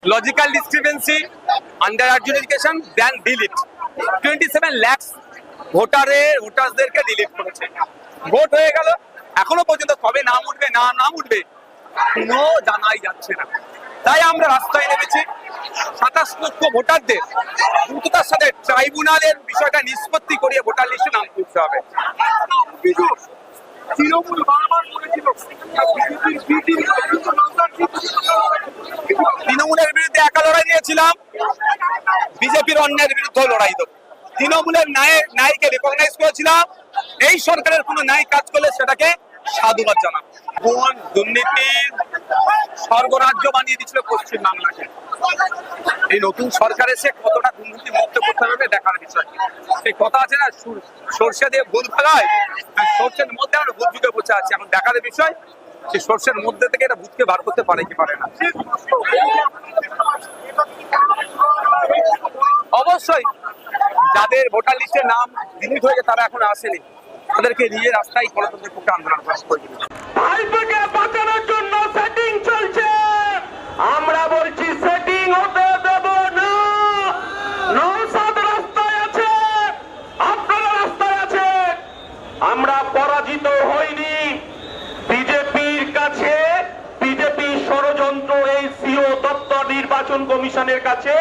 Logical discrepancy under adjudication দেন delete 27 lakh ভোটারদেরকে delete করেছে। Vote হয়ে গেল, এখনো পর্যন্ত কবে নাম উঠবে নাম উঠবে কোনো জানাই যাচ্ছে না। তাই আমরা রাস্তায় নেমেছি 27 লক্ষ ভোটারদের দ্রুততার সাথে ট্রাইব্যুনালের বিষয়টা নিষ্পত্তি করিয়ে ভোটার লিস্টে নাম তুলতে হবে। তৃণমূল বারবার বলেছিল তৃণমূলের বিরুদ্ধে একা লড়াই দিয়েছিলাম, বিজেপির অন্যের বিরুদ্ধে লড়াই দেবো। তৃণমূলের ন্যায়কে রিকগনাইজ করেছিলাম, এই সরকারের কোনো ন্যায় কাজ করলে সেটাকে সাধুবাদ জানাবো। কোন দুর্নীতির স্বর্গরাজ্য বানিয়ে দিচ্ছিল পশ্চিম বাংলাকে, এই নতুন সরকার এসে কতটা দুর্নীতি মুক্ত করতে হবে দেখার বিষয়। সেই কথা আছে না, সর্ষে দিয়ে ভূত ভাগায়, সর্ষের মধ্যে আমরা ভূত ঢুকে বসে আছি। এখন দেখার বিষয় সেই সর্ষের মধ্যে থেকে এটা ভূতকে বার করতে পারে কি পারে না। অবশ্যই যাদের ভোটার লিস্টের নাম ডিলিট হয়েছে তারা এখন আসেনি, তাদেরকে নিয়ে রাস্তায় গণতন্ত্রের পক্ষে আন্দোলন করে বাঁচানোর জন্য সেটিং চলছে। আমরা বলছি সেটিং হতে দেব না। নওশাদ রাস্তায় আছে, আপনারা রাস্তায় আছে। আমরা পরাজিত হইনি। বিজেপির কাছে বিজেপি ষড়যন্ত্র, এই সিও দপ্তর নির্বাচন কমিশনের কাছে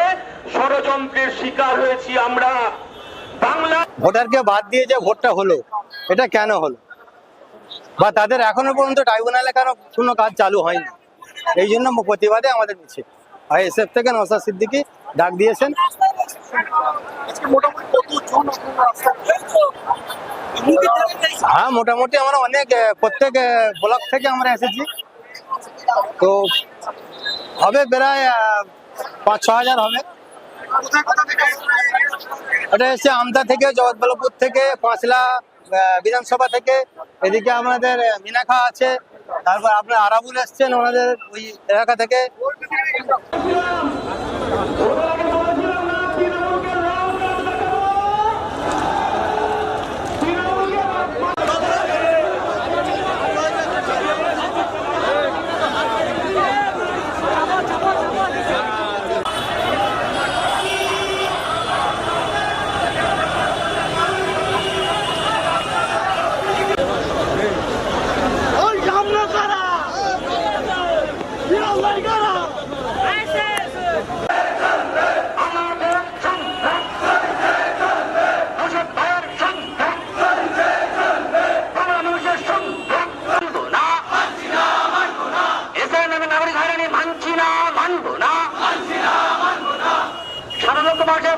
ষড়যন্ত্রের শিকার হয়েছি আমরা। বাংলা ভোটারকে বাদ দিয়ে যে ভোটটা হলো, এটা কেন হলো, বা তাদের এখনো পর্যন্ত ট্রাইব্যুনালে কেন কোনো কাজ চালু হয়নি, এই জন্য প্রতিবাদে আমাদের মিছিল। আইএসএফ থেকে নওশাদ সিদ্দিকী ডাক দিয়েছেন। হ্যাঁ, মোটামুটি আমরা অনেক প্রত্যেক ব্লক থেকে আমরা এসেছি, তো হবে প্রায় 5-6 হাজার হবে। এটা এসছে আমতা থেকে, জগৎবল্লভপুর থেকে, পাঁচলা বিধানসভা থেকে, এদিকে আমাদের মিনাখা আছে, তারপর আপনার আরাবুল এসছেন ওনাদের ওই এলাকা থেকে।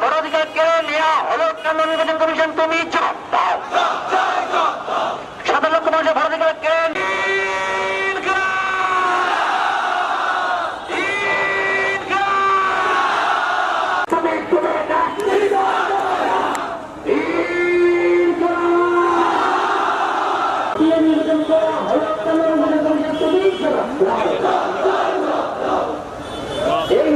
ভোটাধিকার কেড়ে নেওয়া হলো কেন? নির্বাচন কমিশন তুমি জবাব দাও। 7 লক্ষ মানুষের ভোটাধিকার কেড়ে নির্বাচন করা হলো কেন? নির্বাচন কমিশন তুমি জবাব দাও। এই